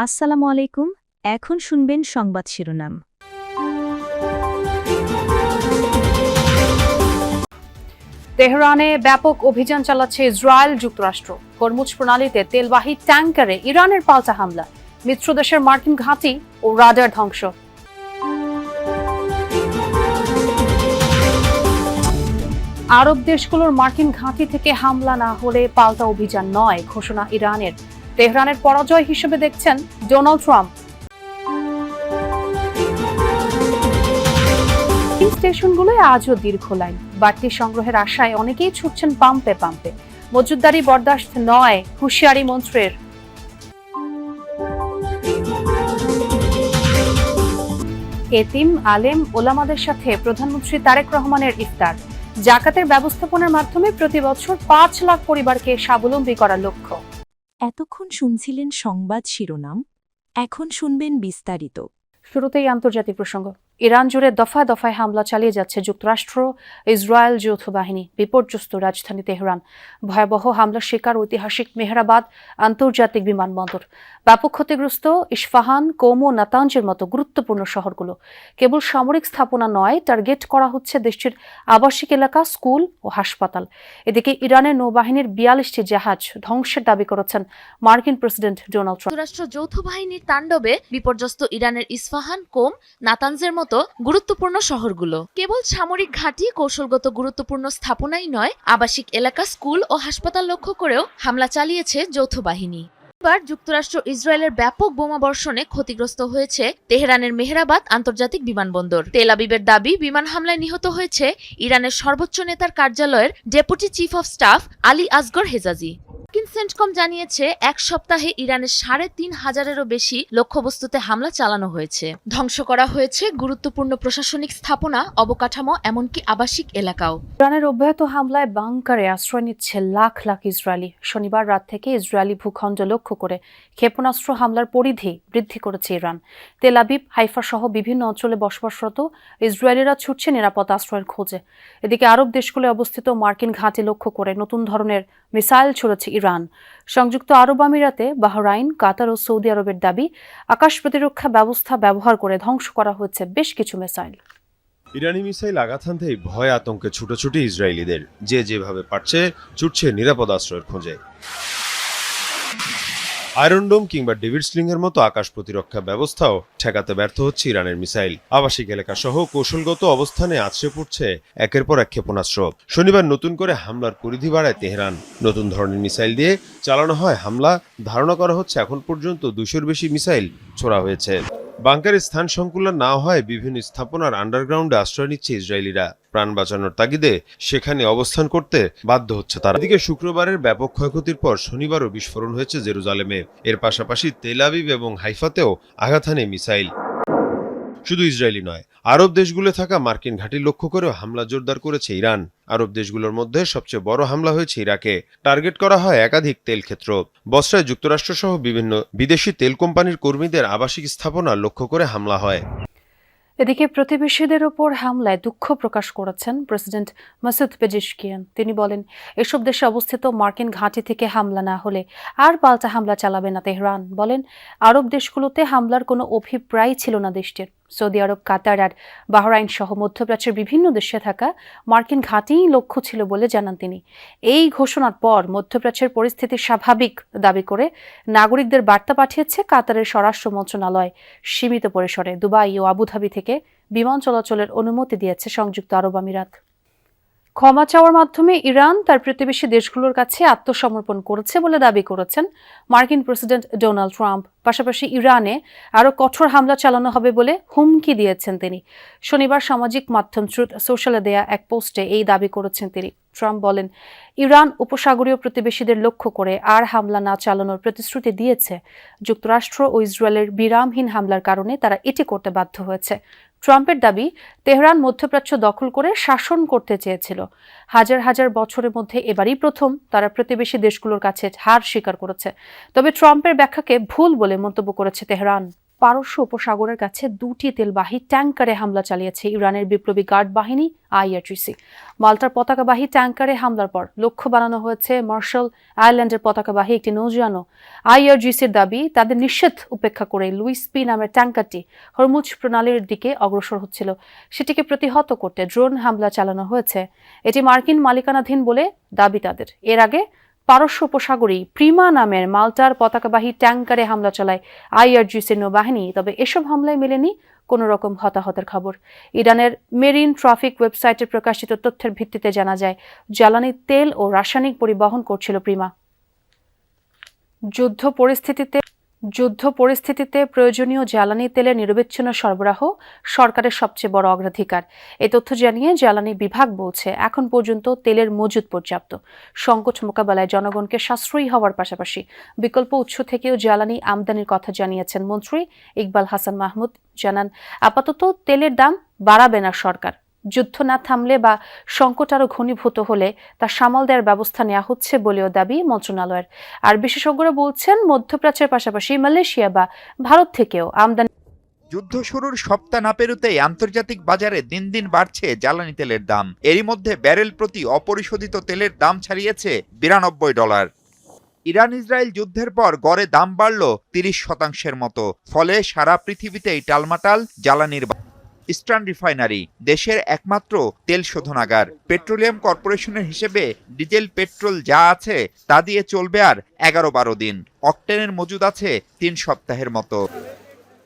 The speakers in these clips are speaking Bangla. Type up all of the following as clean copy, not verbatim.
আসসালামু আলাইকুম। এখন শুনবেন সংবাদ শিরোনাম। তেহরানে ব্যাপক অভিযান চালাচ্ছে ইসরায়েল যুক্তরাষ্ট্র। হরমুজ প্রণালীতে তেলবাহী ট্যাঙ্কারে ইরানের পাল্টা হামলা, মিত্র দেশের মার্কিন ঘাঁটি ও রাডার ধ্বংস। আরব দেশগুলোর মার্কিন ঘাঁটি থেকে হামলা না হলে পাল্টা অভিযান নয় ঘোষণা ইরানের। তেহরানের পরাজয় হিসেবে দেখছেন ডোনাল্ড ট্রাম্প। স্টেশনগুলোয় আজও দীর্ঘ লাইন, বাড়তি সংগ্রহের আশায় অনেকেই ছুটছেন পাম্পে পাম্পে। মজুতদারি বরদাস্ত নয়, হুঁশিয়ারি মন্ত্রীর। এতিম আলেম ওলামাদের সাথে প্রধানমন্ত্রী তারেক রহমানের ইফতার। জাকাতের ব্যবস্থাপনার মাধ্যমে প্রতি বছর ৫ লাখ পরিবারকে স্বাবলম্বী করার লক্ষ্য। এতক্ষণ শুনছিলেন সংবাদ শিরোনাম, এখন শুনবেন বিস্তারিত। শুরুতেই আন্তর্জাতিক প্রসঙ্গ। ইরান জুড়ে দফায় দফায় হামলা চালিয়ে যাচ্ছে যুক্তরাষ্ট্র ইসরায়েল যৌথ বাহিনী। বিপর্যস্ত রাজধানী তেহরান, ভয়াবহ হামলার শিকার ঐতিহাসিক মেহরাবাদ আন্তর্জাতিক বিমানবন্দর, ব্যাপক ক্ষতিগ্রস্ত ইস্পাহান, কৌম ও নাতাঞ্জের মতো গুরুত্বপূর্ণ শহরগুলো। কেবল সামরিক স্থাপনা নয়, টার্গেট করা হচ্ছে দেশটির আবাসিক এলাকা, স্কুল ও হাসপাতাল। এদিকে ইরানের নৌবাহিনীর ৪২টি জাহাজ ধ্বংসের দাবি করেছেন মার্কিন প্রেসিডেন্ট ডোনাল্ড ট্রাম্প। যুক্তরাষ্ট্র যৌথ বাহিনীর তাণ্ডবে বিপর্যস্ত ইরানের ইস্পাহান, কোম, নাতানজের মতো গুরুত্বপূর্ণ শহরগুলো। কেবল সামরিক ঘাঁটি, কৌশলগত গুরুত্বপূর্ণ স্থাপনাই নয়, আবাসিক এলাকা, স্কুল ও হাসপাতাল লক্ষ্য করেও হামলা চালিয়েছে যৌথ বাহিনী। এবার যুক্তরাষ্ট্র ইসরায়েলের ব্যাপক বোমাবর্ষণে ক্ষতিগ্রস্ত হয়েছে তেহরানের মেহরাবাদ আন্তর্জাতিক বিমানবন্দর। তেল আবিবের দাবি, বিমান হামলায় নিহত হয়েছে ইরানের সর্বোচ্চ নেতার কার্যালয়ের deputy chief of staff Ali Asghar Hejazi. CENTCOM জানিয়েছে, এক সপ্তাহে ইরানের ৩,৫০০-এরও বেশি লক্ষ্যবস্তুতে হামলা চালানো হয়েছে। ধ্বংস করা হয়েছে গুরুত্বপূর্ণ প্রশাসনিক স্থাপনা, অবকাঠামো, এমনকি আবাসিক এলাকাও। ইরানের অব্যাহত হামলায় বাংকারে আশ্রয় নিচ্ছে লাখ লাখ ইসরায়েলি। শনিবার রাত থেকে ইসরায়েলি ভূখণ্ড লক্ষ্য করে ক্ষেপণাস্ত্র হামলার পরিধি বৃদ্ধি করেছে ইরান। তেল আবিব, হাইফা সহ বিভিন্ন অঞ্চলে বসবাসরত ইসরায়েলিরা ছুটছে নিরাপদ আশ্রয়ের খোঁজে। এদিকে আরব দেশগুলোয় অবস্থিত মার্কিন ঘাঁটি লক্ষ্য করে নতুন ধরনের মিসাইল ছুড়েছে ইরান। সংযুক্ত আরব আমিরাতে, বাহরাইন, কাতার ও সৌদি আরবের দাবি, আকাশ প্রতিরক্ষা ব্যবস্থা ব্যবহার করে ধ্বংস করা হচ্ছে বেশ কিছু মিসাইল। ইরানি মিসাইল আঘাত হানতেই ভয় আতঙ্কে ছুটোছুটি ইসরায়েলিদের। যে যেভাবে পারছে ছুটছে নিরাপদ আশ্রয়ের খোঁজে। আয়রন ডোম কিংবা ডেভিড স্লিং এর মতো আকাশ প্রতিরক্ষা ব্যবস্থাও ঠেকাতে ব্যর্থ হচ্ছে ইরানের মিসাইল। আবাসিক এলাকা সহ কৌশলগত অবস্থানে আছড়ে পড়ছে একের পর এক ক্ষেপণাস্ত্র। শনিবার নতুন করে হামলার পরিধি বাড়ায় তেহরান। নতুন ধরনের মিসাইল দিয়ে চালানো হয় হামলা। ধারণা করা হচ্ছে এখন পর্যন্ত ২০০-র বেশি মিসাইল ছোড়া হয়েছে। বাংকারের স্থান সংকুলন না হয় বিভিন্ন স্থাপনার আন্ডারগ্রাউন্ডে আশ্রয় নিচ্ছে ইসরায়েলিরা। প্রাণ বাঁচানোর তাগিদে সেখানে অবস্থান করতে বাধ্য হচ্ছে তারা। এদিকে শুক্রবারের ব্যাপক ক্ষয়ক্ষতির পর শনিবারও বিস্ফোরণ হয়েছে জেরুজালেমে। এর পাশাপাশি তেল আবিব এবং হাইফাতেও আঘাত হানে মিসাইল। শুধু ইসরায়েলি নয়, আরব দেশগুলো থাকা মার্কিন ঘাঁটি লক্ষ্য করেও হামলা জোরদার করেছে ইরান। আরব দেশগুলোর মধ্যে সবচেয়ে বড় হামলা হয়েছে ইরাকে। টার্গেট করা হয় একাধিক তেল ক্ষেত্র। বসরায় যুক্তরাষ্ট্র সহ বিভিন্ন বিদেশি তেল কোম্পানির কর্মীদের আবাসিক স্থাপনা লক্ষ্য করে হামলা হয়। এদিকে প্রতিবেশীদের ওপর হামলায় দুঃখ প্রকাশ করেছেন প্রেসিডেন্ট মাসুদ পেজিশকিয়ান। তিনি বলেন, এসব দেশে অবস্থিত মার্কিন ঘাঁটি থেকে হামলা না হলে আর পাল্টা হামলা চালাবে না তেহরান। বলেন, আরব দেশগুলোতে হামলার কোনো অভিপ্রায় ছিল না দেশটির। সৌদি আরব, কাতার আর বাহরাইন সহ মধ্যপ্রাচ্যের বিভিন্ন দেশে থাকা মার্কিন ঘাঁটিই লক্ষ্য ছিল বলে জানান তিনি। এই ঘোষণার পর মধ্যপ্রাচ্যের পরিস্থিতি স্বাভাবিক দাবি করে নাগরিকদের বার্তা পাঠিয়েছে কাতারের স্বরাষ্ট্র মন্ত্রণালয়। সীমিত পরিসরে দুবাই ও আবুধাবি থেকে বিমান চলাচলের অনুমতি দিয়েছে সংযুক্ত আরব আমিরাত। ক্ষমা চাওয়ার মাধ্যমে ইরান তার প্রতিবেশী দেশগুলোর কাছে আত্মসমর্পণ করেছে বলে দাবি করেছেন মার্কিন প্রেসিডেন্ট ডোনাল্ড ট্রাম্প। পাশাপাশি ইরানে আরও কঠোর হামলা চালানো হবে বলে হুমকি দিয়েছেন তিনি। শনিবার সামাজিক মাধ্যম ট্রুথ সোশ্যালে দেয়া এক পোস্টে এই দাবি করেছেন তিনি। ট্রাম্প বলেন, ইরান উপসাগরীয় প্রতিবেশীদের লক্ষ্য করে আর হামলা না চালানোর প্রতিশ্রুতি দিয়েছে। যুক্তরাষ্ট্র ও ইসরায়েলের বিরামহীন হামলার কারণে তারা এটি করতে বাধ্য হয়েছে। ট্রাম্পের দাবি, তেহরান মধ্যপ্রাচ্য দখল করে শাসন করতে চেয়েছিল। হাজার হাজার বছরের মধ্যে এবারই প্রথম তারা প্রতিবেশী দেশগুলোর কাছে হার স্বীকার করেছে। তবে ট্রাম্পের ব্যাখ্যাকে ভুল বলে মন্তব্য করেছে তেহরান। পারস্য উপসাগরের কাছে 2টি তেলবাহী ট্যাঙ্কারে হামলা চালিয়েছে ইরানের বিপ্লবী গার্ড বাহিনী IRGC। মাল্টার পতাকাবাহী ট্যাঙ্কারে হামলার পর লক্ষ্য বানানো হয়েছে মার্শাল আইল্যান্ডের পতাকাবাহী একটি নৌযানও। IRGCর দাবি, তাদের নিষেধ উপেক্ষা করে লুইস পি নামের ট্যাঙ্কারটি হরমুজ প্রণালীর দিকে অগ্রসর হচ্ছিল। সেটিকে প্রতিহত করতে ড্রোন হামলা চালানো হয়েছে। এটি মার্কিন মালিকানাধীন বলে দাবি তাদের। এর আগে পারস্য উপসাগরেই প্রিমা নামের মাল্টার পতাকাবাহী ট্যাঙ্কারে হামলা চালায় IRGCর নৌবাহিনী। তবে এসব হামলায় মেলেনি কোনো রকম হতাহতের খবর। ইরানের মেরিন ট্রাফিক ওয়েবসাইটে প্রকাশিত তথ্যের ভিত্তিতে জানা যায়, জ্বালানি তেল ও রাসায়নিক পরিবহন করছিল প্রিমা। যুদ্ধ পরিস্থিতিতে প্রয়োজনীয় জ্বালানি তেলের নিরবচ্ছিন্ন সরবরাহ সরকারের সবচেয়ে বড় অগ্রাধিকার। এই তথ্য জানিয়ে জ্বালানি বিভাগ বলছে, এখন পর্যন্ত তেলের মজুদ পর্যাপ্ত। সংকট মোকাবেলায় জনগণকে সাশ্রয়ী হওয়ার পাশাপাশি বিকল্প উৎস থেকেও জ্বালানি আমদানির কথা জানিয়েছেন মন্ত্রী ইকবাল হাসান মাহমুদ। জানান, আপাতত তেলের দাম বাড়াবে না সরকার। যুদ্ধ না থামলে বা সংকট আরো ঘনীভূত হলে তা সামাল দেওয়ার ব্যবস্থা নেওয়া হচ্ছে বলেও দাবি মন্ত্রণালয়ের। আর বিশেষজ্ঞরা বলছেন, মধ্যপ্রাচ্যের পাশাপাশি মালয়েশিয়া বা ভারত থেকেও আমদানি। যুদ্ধ শুরুর সপ্তাহ না পেরোতেই আন্তর্জাতিক বাজারে দিন দিন বাড়ছে জ্বালানি তেলের দাম। এরই মধ্যে ব্যারেল প্রতি অপরিশোধিত তেলের দাম ছাড়িয়েছে $92। ইরান ইসরায়েল যুদ্ধের পর গড়ে দাম বাড়ল 30% মতো। ফলে সারা পৃথিবীতেই টালমাটাল জ্বালানির। ইস্টার্ন রিফাইনারি দেশের একমাত্র তেল শোধনাগার। পেট্রোলিয়াম কর্পোরেশনের হিসেবে ডিজেল পেট্রোল যা আছে তা দিয়ে চলবে আর 11-12 দিন। অকটেনের মজুদ আছে 3 সপ্তাহের মতো।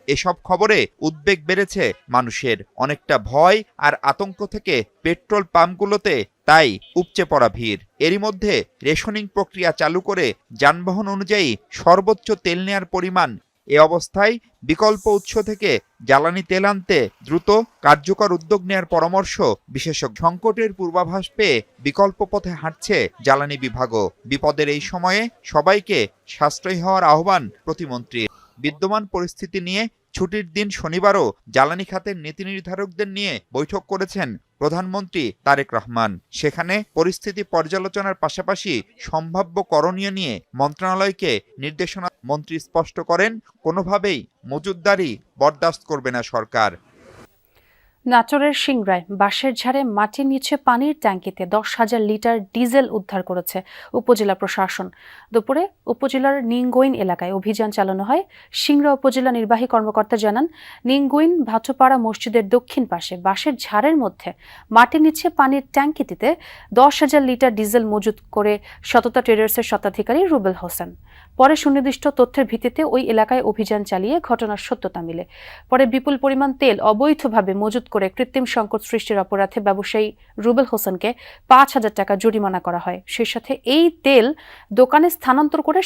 এসব খবরে উদ্বেগ বেড়েছে মানুষের। অনেকটা ভয় আর আতঙ্ক থেকে পেট্রোল পাম্পগুলোতে তাই উপচে পড়া ভিড়। এরই মধ্যে রেশনিং প্রক্রিয়া চালু করে যানবাহন অনুযায়ী সর্বোচ্চ তেল নেয়ার পরিমাণ। এ অবস্থায় বিকল্প উৎস থেকে জ্বালানি তেল আনতে দ্রুত কার্যকর উদ্যোগ নেয়ার পরামর্শ বিশেষজ্ঞ। সংকটের পূর্বাভাস পেয়ে বিকল্প পথে হাঁটছে জ্বালানি বিভাগও। বিপদের এই সময়ে সবাইকে সাশ্রয়ী হওয়ার আহ্বান প্রতিমন্ত্রীর। বিদ্যমান পরিস্থিতি নিয়ে ছুটির দিন শনিবারও জ্বালানি খাতের নীতি নির্ধারকদের নিয়ে বৈঠক করেছেন প্রধানমন্ত্রী তারেক রহমান। সেখানে পরিস্থিতি পর্যালোচনার পাশাপাশি সম্ভাব্য করণীয় নিয়ে মন্ত্রণালয়কে নির্দেশনা। মন্ত্রী স্পষ্ট করেন, কোনোভাবেই মজুতদারি বরদাস্ত করবে না সরকার। নাটোরের সিংড়ায় বাঁশের ঝাড়ে মাটির নিচে পানির ট্যাঙ্কিতে 10,000 লিটার ডিজেল উদ্ধার করেছে উপজেলা প্রশাসন। দুপুরে উপজেলার নিঙ্গইন এলাকায় অভিযান চালানো হয়। সিংড়া উপজেলা নির্বাহী কর্মকর্তা জানান, নিঙ্গইন ভাটপাড়া মসজিদের দক্ষিণ পাশে বাঁশের ঝাড়ের মধ্যে মাটির নিচে পানির ট্যাঙ্কিটিতে 10,000 লিটার ডিজেল মজুত করে সততা ট্রেডার্সের স্বত্বাধিকারী রুবেল হোসেন। পরে সুনির্দিষ্ট তথ্যের ভিত্তিতে ওই এলাকায় অভিযান চালিয়ে ঘটনার সত্যতা মিলে। পরে বিপুল পরিমাণ তেল অবৈধভাবে মজুত করে কৃত্রিম সংকট সৃষ্টির অপরাধে ব্যবসায়ী রুবেল হোসেনকে 5,000 টাকা জরিমানা করা হয়। সেই সাথে এই তেল দোকানে স্থানান্তর করে